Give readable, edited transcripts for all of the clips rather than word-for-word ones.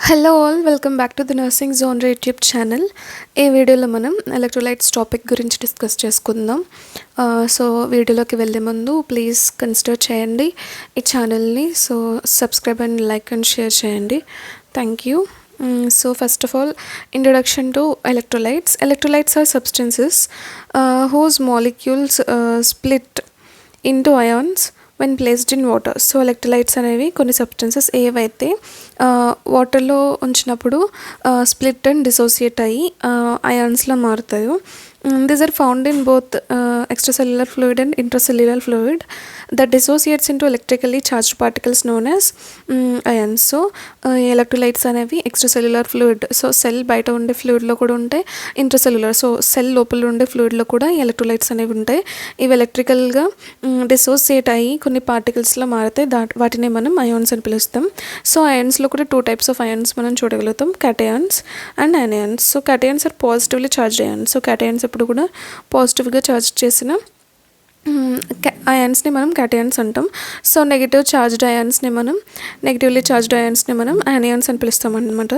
Hello all, welcome back to the nursing zone YouTube channel. ఈ వీడియోలో మనం electrolytes topic గురించి డిస్కస్ చేసుకుందాం. సో వీడియోలోకి వెళ్ళే ముందు ప్లీజ్ కన్సిడర్ చేయండి ఈ ఛానల్ని. So subscribe and like and share చేయండి. Thank you. So first of all, introduction to electrolytes. Electrolytes are substances whose molecules split into ions when placed in water. So electrolytes అనేవి కొన్ని substances ఏవైతే వాటర్లో ఉంచినప్పుడు split and dissociate అయ్యి అయాన్స్లో మారుతాయో. These are found in both extracellular fluid and intracellular fluid that dissociates into electrically charged particles known as ions. So electrolytes అనేవి extracellular fluid, so cell బయట ఉండే ఫ్లూయిడ్లో కూడా ఉంటాయి. ఇంట్రాసెల్యులర్, సో సెల్ లోపల ఉండే ఫ్లూయిడ్లో కూడా electrolytes అనేవి ఉంటాయి. ఇవి ఎలక్ట్రికల్గా డిసోసియేట్ అయ్యి కొన్ని పార్టికల్స్లో మారితే వాటిని మనం అయాన్స్ అని పిలుస్తాం. సో అయాన్స్లో కూడా టూ టైప్స్ ఆఫ్ అయాన్స్ మనం చూడగలుగుతాం, cations and ions. So cations are positively charged ions. So cations ఎప్పుడు కూడా పాజిటివ్గా చార్జ్ చేసిన అయాన్స్ని మనం క్యాటయాన్స్ అంటాం. సో నెగిటివ్లీ చార్జ్డ్ అయాన్స్ని మనం యానియాన్స్ అని పిలుస్తాం అనమాట.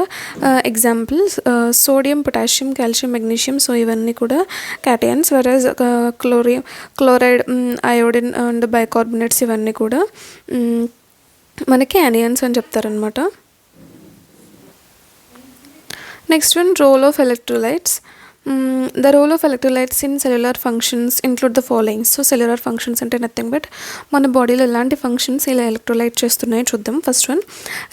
Examples sodium, potassium, calcium, magnesium. So ఇవన్నీ కూడా cations. Whereas chloride, iodine and bicarbonates ఇవన్నీ కూడా మనకి యానియాన్స్ అని చెప్తారనమాట. Next one, role of electrolytes. The role of electrolytes in cellular functions include the following. So cellular functions అంటే nothing but మన బాడీలో ఎలాంటి ఫంక్షన్స్ ఇలా ఎలక్ట్రోలైట్ చేస్తున్నాయో చూద్దాం. First one,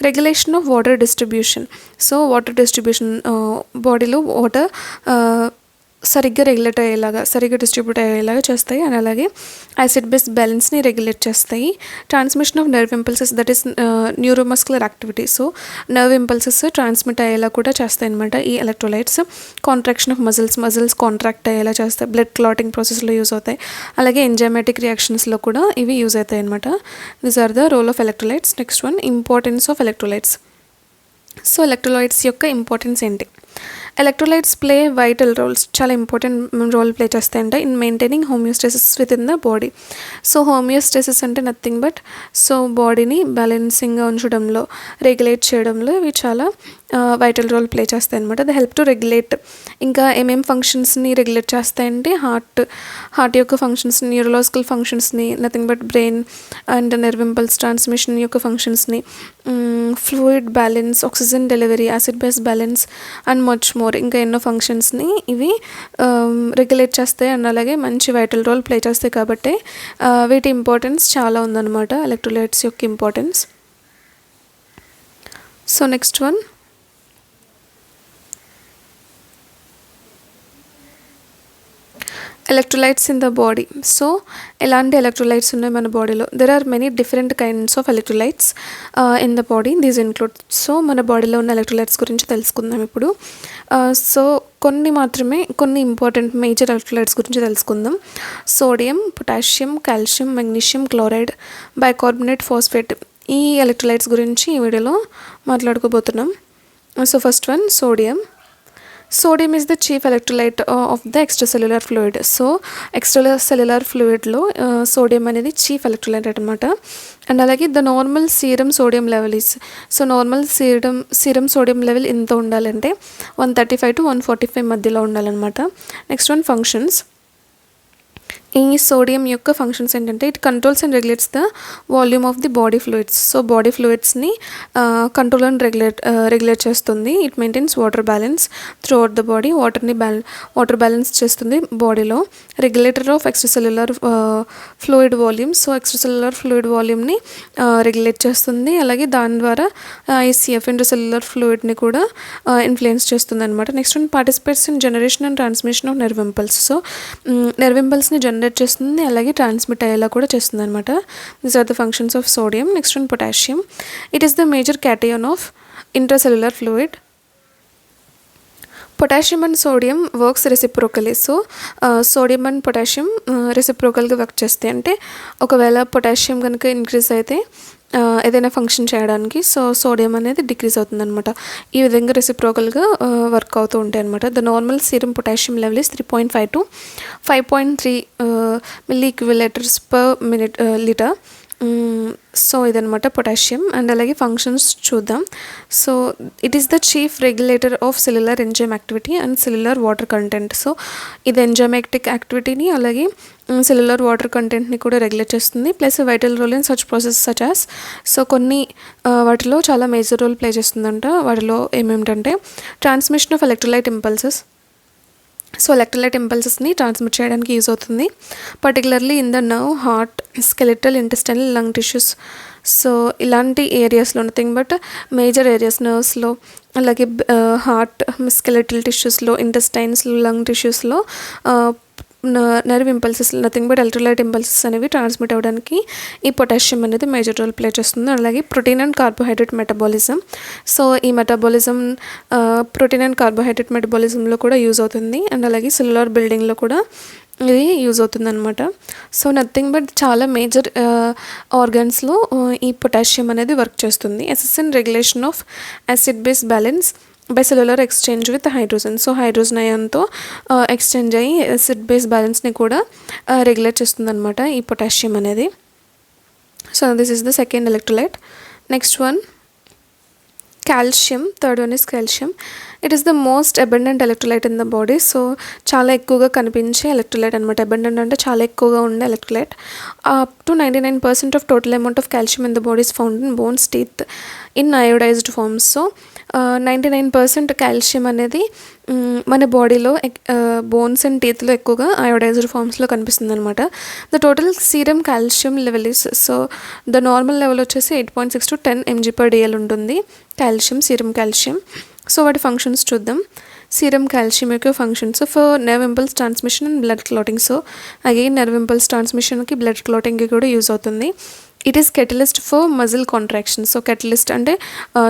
regulation of water distribution. So water distribution, బాడీలో water సరిగ్గా regulate అయ్యేలాగా, సరిగ్గా డిస్ట్రిబ్యూట్ అయ్యేలాగా చేస్తాయి. అండ్ అలాగే యాసిడ్ బేస్ బ్యాలెన్స్ని రెగ్యులేట్ చేస్తాయి. Transmission of nerve impulses, that is neuromuscular activity. So nerve impulses transmit అయ్యేలా కూడా చేస్తాయి అనమాట ఈ electrolytes. Contraction of muscles contract అయ్యేలా చేస్తాయి. బ్లడ్ క్లాటింగ్ ప్రాసెస్లో యూజ్ అవుతాయి. అలాగే ఎంజైమాటిక్ రియాక్షన్స్లో కూడా ఇవి యూజ్ అవుతాయి అనమాట. These are the role of electrolytes. Next one, importance of electrolytes. So electrolytes యొక్క ఇంపార్టెన్స్ ఏంటి? ఎలక్ట్రోలైట్స్ ప్లే వైటల్ రోల్స్, చాలా ఇంపార్టెంట్ రోల్ ప్లే చేస్తాయంట in maintaining homeostasis within the body. So homeostasis అంటే nothing but so బాడీని బ్యాలెన్సింగ్గా ఉంచడంలో, regulate చేయడంలో ఇవి చాలా వైటల్ రోల్ ప్లే చేస్తాయి అనమాట. The help to regulate. ఇంకా ఏమేం ఫంక్షన్స్ని రెగ్యులేట్ చేస్తాయంటే హార్ట్ యొక్క ఫంక్షన్స్, న్యూరలాజికల్ ఫంక్షన్స్ని, nothing but brain and nerve impulse transmission యొక్క ఫంక్షన్స్ని, fluid balance, oxygen delivery, acid base balance and much more. ఇంకా ఎన్నో ఫంక్షన్స్ని ఇవి రెగ్యులేట్ చేస్తాయి అండ్ అలాగే మంచి వైటల్ రోల్ ప్లే చేస్తాయి. కాబట్టి వీటి ఇంపార్టెన్స్ చాలా ఉందన్నమాట, ఎలక్ట్రోలైట్స్ యొక్క importance. So next one, electrolytes in the body. So ఎలాంటి ఎలక్ట్రోలైట్స్ ఉన్నాయి మన బాడీలో? There are many different kinds of electrolytes in the body. These include. So మన బాడీలో ఉన్న ఎలక్ట్రోలైట్స్ గురించి తెలుసుకుందాం ఇప్పుడు. సో కొన్ని ఇంపార్టెంట్ మేజర్ ఎలక్ట్రోలైట్స్ గురించి తెలుసుకుందాం. Sodium, potassium, calcium, magnesium, chloride, bicarbonate, phosphate. ఈ ఎలక్ట్రోలైట్స్ గురించి ఈ వీడియోలో మాట్లాడుకోబోతున్నాం. So first one, sodium. Sodium is the chief electrolyte of the extracellular fluid. So extracellular ఫ్లూయిడ్లో సోడియం అనేది చీఫ్ ఎలక్ట్రోలైట్ అనమాట. అండ్ అలాగే the normal serum sodium level is. So normal serum sodium level ఎంత ఉండాలంటే 135 to 145 మధ్యలో ఉండాలన్నమాట. Next one, functions. ఈ sodium యొక్క ఫంక్షన్స్ ఏంటంటే it controls and regulates the volume of the body fluids. So body ఫ్లూయిడ్స్ని కంట్రోల్ అండ్ రెగ్యులేట్ చేస్తుంది. It maintains water balance throughout the body. Water balance చేస్తుంది బాడీలో. Regulator of extracellular fluid volume. So extracellular fluid వాల్యూమ్ని regulate చేస్తుంది. అలాగే దాని ద్వారా ICF, intracellular ఫ్లూయిడ్ని కూడా ఇన్ఫ్లుయెన్స్ చేస్తుంది అనమాట. Next one, participates in generation and transmission of nerve impulse. So nerve ఇంపల్స్ని జనరేట్ చేస్తుంది, అలాగే ట్రాన్స్మిట్ అయ్యేలా కూడా చేస్తుంది అనమాట. These are the functions of sodium. Next one, potassium. It is the major cation of intracellular fluid. Potassium and sodium works reciprocally. So sodium and potassium రెసిప్రోకల్గా work చేస్తాయి. అంటే ఒకవేళ పొటాషియం కనుక ఇంక్రీజ్ అయితే ఏదైనా ఫంక్షన్ చేయడానికి సో సోడియం అనేది decrease అవుతుందన్నమాట. ఈ విధంగా రెసిప్రోకల్గా వర్క్ అవుతూ ఉంటాయి అనమాట. The normal serum potassium level is 3.5 to 5.3 milli equivalents per minute litre. సో ఇదనమాట పొటాషియం. అండ్ అలాగే ఫంక్షన్స్ చూద్దాం. So it is the chief regulator of cellular enzyme activity and cellular water content. So ఇది enzymatic యాక్టివిటీని అలాగే cellular water కంటెంట్ని కూడా regulate చేస్తుంది. Plus vital role in such process such as, so కొన్ని వాటిలో చాలా మేజర్ రోల్ ప్లే చేస్తుందంట. వాటిలో ఏమేమిటంటే transmission of electrolyte impulses. So electrolyte ఇంపల్సెస్ని ట్రాన్స్మిట్ చేయడానికి యూజ్ అవుతుంది, particularly in the nerve, heart, skeletal, intestinal, lung tissues. So ఇలాంటి ఏరియాస్లో నథింగ్ బట్ మేజర్ ఏరియాస్ నర్వ్స్లో, అలాగే హార్ట్, స్కెలెటల్ టిష్యూస్లో, ఇంటెస్టైన్స్లో, లంగ్ టిష్యూస్లో nerve impulses, nothing but electrolyte impulses అనేవి ట్రాన్స్మిట్ అవ్వడానికి ఈ పొటాషియం అనేది మేజర్ రోల్ ప్లే చేస్తుంది. అలాగే protein and carbohydrate metabolism. So ఈ మెటబాలిజం ప్రోటీన్ అండ్ కార్బోహైడ్రేట్ మెటబాలిజంలో కూడా యూజ్ అవుతుంది. అండ్ అలాగే సెల్యులార్ బిల్డింగ్లో కూడా ఇది యూజ్ అవుతుంది అనమాట. సో నథింగ్ బట్ చాలా మేజర్ ఆర్గన్స్లో ఈ పొటాషియం అనేది వర్క్ చేస్తుంది. Assist in regulation of acid base balance by cellular exchange with hydrogen. So hydrogen అయాన్తో ఎక్స్చేంజ్ అయ్యి యాసిడ్ బేస్ బ్యాలెన్స్ని కూడా రెగ్యులేట్ చేస్తుంది అనమాట ఈ పొటాషియం అనేది. So this is the second electrolyte. Next one calcium. Third one is calcium. It is the most abundant electrolyte in the body. So చాలా ఎక్కువగా కనిపించే ఎలక్ట్రోలైట్ అనమాట. అబండెంట్ అంటే చాలా ఎక్కువగా ఉండే electrolyte. Up to 99% of total amount of calcium in the body is found in bones, teeth, in iodized forms. So 99% calcium అనేది మన బాడీలో బోన్స్ అండ్ టీత్లో ఎక్కువగా అయోడైజ్డ్ ఫార్మ్స్లో కనిపిస్తుంది అనమాట. The total serum calcium level is, so the normal level వచ్చేసి 8.6 to 10 mg/dl ఉంటుంది calcium, serum calcium. So వాటి ఫంక్షన్స్ చూద్దాం. సీరం కాల్షియం యొక్క functions for nerve impulse transmission and blood clotting. So again nerve impulse ట్రాన్స్మిషన్కి, blood క్లాటింగ్కి కూడా use అవుతుంది. It is catalyst for muscle contraction. So catalyst అంటే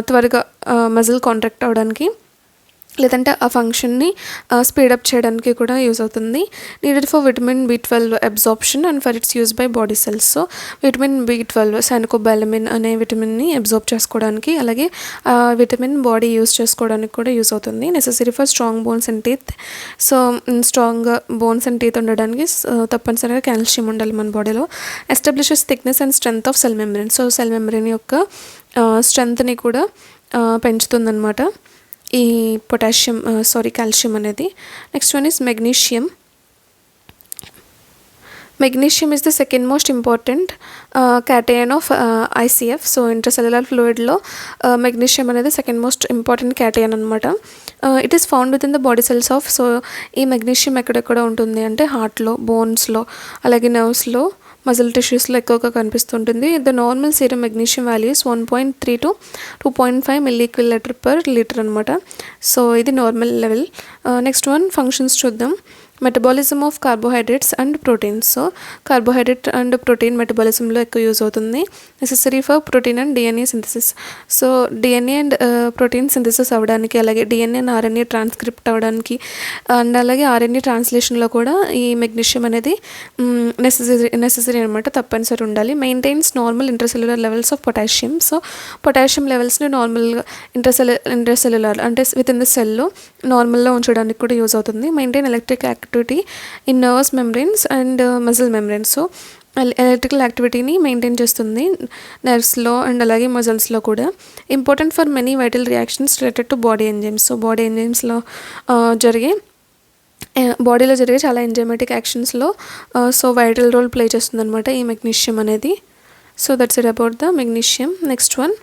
త్వరగా మజిల్ కాంట్రాక్ట్ అవడానికి, లేదంటే ఆ ఫంక్షన్ని స్పీడప్ చేయడానికి కూడా యూజ్ అవుతుంది. Needed for vitamin B12 absorption and for it's use by body cells. So vitamin B12 cyanocobalamin అనే విటమిన్ని అబ్జార్బ్ చేసుకోవడానికి, అలాగే విటమిన్ బాడీ యూజ్ చేసుకోవడానికి కూడా యూజ్ అవుతుంది. Necessary for strong bones and teeth. So strong bones and teeth ఉండడానికి తప్పనిసరిగా calcium ఉండాలి మన బాడీలో. Establishes thickness and strength of cell membrane. So cell membrane యొక్క స్ట్రెంగ్త్ని కూడా పెంచుతుందన్నమాట ఈ పొటాషియం కాల్షియం అనేది. Next one is magnesium. Magnesium is the second most important cation of ICF. So intracellular ఫ్లూయిడ్లో మెగ్నీషియం అనేది సెకండ్ మోస్ట్ ఇంపార్టెంట్ క్యాటయన్ అనమాట. It is found within the body cells of. So ఈ magnesium ఎక్కడెక్కడ ఉంటుంది అంటే హార్ట్లో, బోన్స్లో, అలాగే నర్వ్స్లో, muscle టిష్యూస్లో ఎక్కువగా కనిపిస్తుంటుంది. The normal serum magnesium values 1.3 to 2.5 ml/L అనమాట. సో ఇది normal level. Next one functions చూద్దాం. Metabolism of carbohydrates and proteins. So carbohydrate and protein మెటబాలిజంలో ఎక్కువ యూజ్ అవుతుంది. Necessary for protein and DNA synthesis. So DNA and protein synthesis అవ్వడానికి, అలాగే DNA and RNA transcript అవ్వడానికి, and అలాగే RNA ట్రాన్స్లేషన్లో కూడా ఈ మెగ్నీషియం అనేది నెసెసరీ అనమాట, తప్పనిసరి ఉండాలి. Maintains normal intracellular levels of potassium. So potassium లెవెల్స్ని నార్మల్గా ఇంట్రాసెల్యులర్ అంటే విత్ ఇన్ ద సెల్లో నార్మల్లో ఉంచడానికి కూడా యూజ్ అవుతుంది. Maintain electric activity in nerves membranes and muscle membranes. So electrical యాక్టివిటీని మెయింటైన్ చేస్తుంది నర్వ్స్లో అండ్ అలాగే మజిల్స్లో కూడా. Important for many vital reactions related to body enzymes. So body ఎంజైమ్స్లో బాడీలో జరిగే చాలా ఎంజైమాటిక్ యాక్షన్స్లో సో వైటల్ రోల్ ప్లే చేస్తుంది అనమాట ఈ మెగ్నీషియం అనేది. So that's it about the magnesium. Next one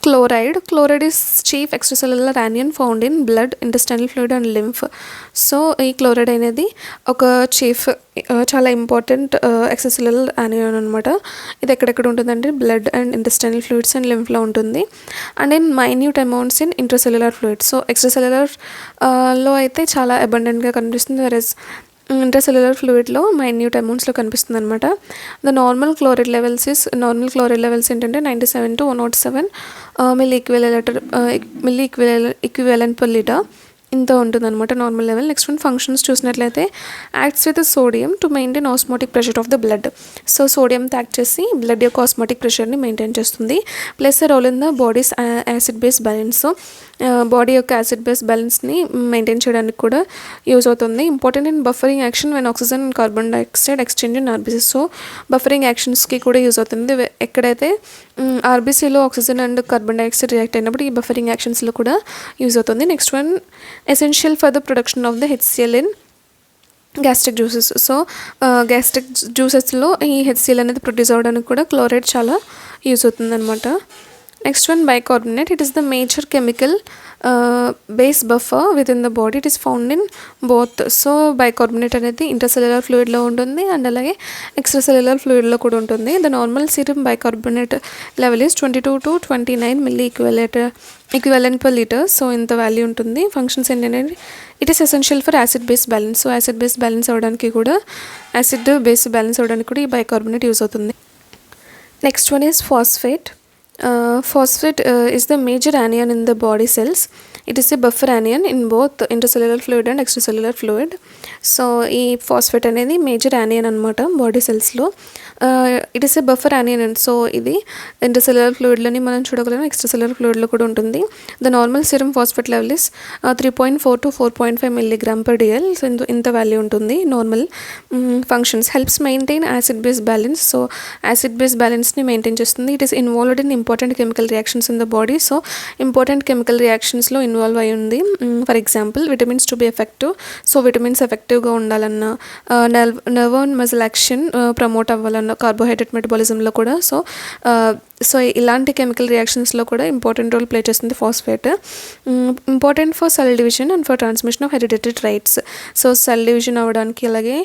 chloride. Chloride is chief extracellular anion found in blood, intestinal fluid and lymph. So ఈ క్లోరైడ్ అనేది ఒక చీఫ్ చాలా ఇంపార్టెంట్ ఎక్స్ట్రాసెల్యులర్ యానియన్ అనమాట. ఇది ఎక్కడెక్కడ ఉంటుందంటే blood and intestinal fluids and లింఫ్లో ఉంటుంది. And in minute amounts in intracellular fluids. So extracellular లో అయితే చాలా అబండెంట్గా కనిపిస్తుంది, వెరస్ ఇంట్రాసెల్యులర్ ఫ్లూయిడ్లో మైన్యూట్ అమౌంట్స్లో కనిపిస్తుంది అనమాట. ద నార్మల్ క్లోరైడ్ లెవెల్స్ ఏంటంటే 97 to 107 milli equivalent per litre ఇంత ఉంటుంది అనమాట normal level. Next one functions చూసినట్లయితే acts with sodium to maintain osmotic pressure of the blood. So సోడియంతో యాక్ట్ చేసి బ్లడ్ యొక్క ఆస్మోటిక్ ప్రెషర్ని మెయింటైన్ చేస్తుంది. Plus role in the body's acid base balance. So body యొక్క యాసిడ్ బేస్ బ్యాలెన్స్ని maintain చేయడానికి కూడా యూజ్ అవుతుంది. Important in buffering action when oxygen and carbon dioxide exchange in RBC. So buffering యాక్షన్స్కి కూడా use అవుతుంది. ఎక్కడైతే ఆర్బీసీలో oxygen and carbon dioxide react అయినప్పుడు ఈ బఫరింగ్ యాక్షన్స్లో కూడా యూజ్ అవుతుంది. Next one, essential for the production of the HCL in gastric juices. So gastric జ్యూసెస్లో ఈ హెచ్సిఎల్ అనేది ప్రొడ్యూస్ అవ్వడానికి కూడా క్లోరైడ్ చాలా యూజ్ అవుతుంది అనమాట. Next one, bicarbonate. It is the major chemical base buffer with in the body. It is found in both. So bicarbonate అనేది intercellular ఫ్లూయిడ్లో ఉంటుంది అండ్ అలాగే ఎక్స్ట్రాసెల్యులర్ ఫ్లూయిడ్లో కూడా ఉంటుంది. The normal serum bicarbonate level is 22 to 29 milli equivalent per litre. So ఇంత value ఉంటుంది. Functions ఏంటంటే it is essential for acid base balance. So acid base balance అవ్వడానికి కూడా ఈ బైకార్బోనేట్ యూజ్ అవుతుంది. Next one is phosphate. Phosphate is the major anion in the body cells. It is a buffer anion in both intercellular fluid and extracellular fluid. So ఈ phosphate అనేది major anion అనమాట body సెల్స్లో. It is a buffer anion and so ఇది intercellular ఫ్లూయిడ్లోని మనం చూడగలం, extracellular ఫ్లూయిడ్లో కూడా ఉంటుంది. The normal serum phosphate level is 3.4 to 4.5 milligram per DL. So ఇంత వాల్యూ ఉంటుంది. Normal functions helps maintain acid base balance. So acid base బ్యాలెన్స్ని మెయింటైన్ చేస్తుంది. It is involved in important chemical reactions in the body. So important chemical రియాక్షన్స్లో involve అయి ఉంది. For example, vitamins to be effective. So vitamins ఎఫెక్టివ్గా ఉండాలన్నా, nerve and muscle action promote అవ్వాలన్నా, carbohydrate మెటబాలిజంలో కూడా. సో ఇలాంటి కెమికల్ రియాక్షన్స్లో కూడా ఇంపార్టెంట్ రోల్ ప్లే చేస్తుంది phosphate. Important for cell division and for transmission of hereditary traits. So cell division అవ్వడానికి, అలాగే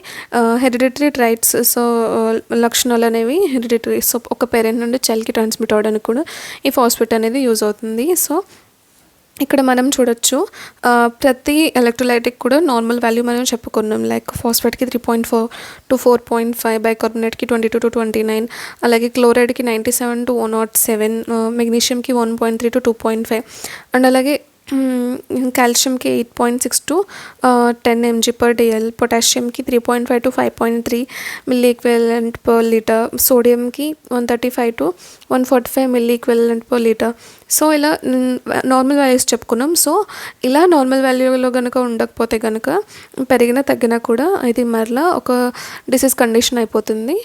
హెరిడిటరీ ట్రైట్స్, సో లక్షణాలు అనేవి హెరిడిటరీ, సో ఒక పేరెంట్ నుండి చైల్డ్కి ట్రాన్స్మిట్ అవ్వడానికి కూడా ఈ ఫాస్ఫేట్ అనేది యూజ్ అవుతుంది. సో ఇక్కడ మనం చూడొచ్చు ప్రతి ఎలక్ట్రోలైట్కి కూడా నార్మల్ వాల్యూ మనం చెప్పుకున్నాం. లైక్ ఫాస్ఫేట్కి 3.4 to 4.5, బైకార్బోనేట్కి 22 to 29, అలాగే క్లోరైడ్కి 97 to 107, మెగ్నీషియంకి 1.3 to 2.5 అండ్ అలాగే కాల్షియంకి 8.6 to 10 mg per dl, పొటాషియంకి 3.5 to 5.3 milli equivalent per litre, సోడియంకి 135 to 145 milli equivalent per litre. So ఇలా నార్మల్ వాల్యూస్ చెప్పుకున్నాం. సో ఇలా నార్మల్ వాల్యూలో కనుక ఉండకపోతే కనుక పెరిగినా తగ్గినా కూడా ఇది మరలా ఒక డిసీజ్ కండిషన్ అయిపోతుంది.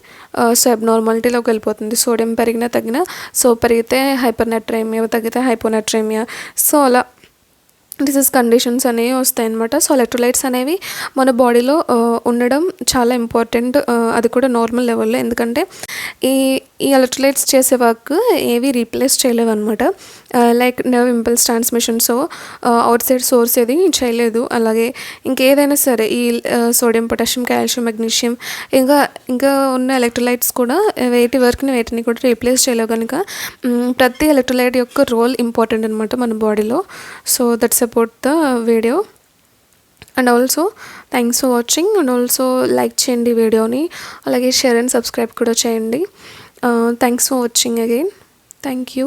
సో అబ్నార్మాలిటీలోకి వెళ్ళిపోతుంది. సోడియం పెరిగినా తగ్గినా, సో పెరిగితే హైపర్నెట్రేమియా, తగ్గితే హైపోనెట్రేమియా, సో అలా డిసీజ్ కండిషన్స్ అనేవి వస్తాయి అన్నమాట. సో ఎలక్ట్రోలైట్స్ అనేవి మన బాడీలో ఉండడం చాలా ఇంపార్టెంట్, అది కూడా నార్మల్ లెవెల్లో. ఎందుకంటే ఈ ఎలక్ట్రోలైట్స్ చేసే వర్క్ ఏవి రీప్లేస్ చేయలేవు అనమాట. Like nerve impulse transmission, so out side source ఏది చేయలేదు. అలాగే ఇంకేదైనా సరే ఈ సోడియం, పొటాషియం, కాల్షియం, మెగ్నీషియం ఇంకా ఉన్న ఎలక్ట్రోలైట్స్ కూడా వేటిని కూడా రీప్లేస్ చేయలేవు. కనుక ప్రతి ఎలక్ట్రోలైట్ యొక్క రోల్ ఇంపార్టెంట్ అనమాట మన బాడీలో. So that's about the video. And also thanks for watching. And also like చేయండి వీడియోని, అలాగే షేర్ అండ్ సబ్స్క్రైబ్ కూడా చేయండి. Thanks for watching again. Thank you.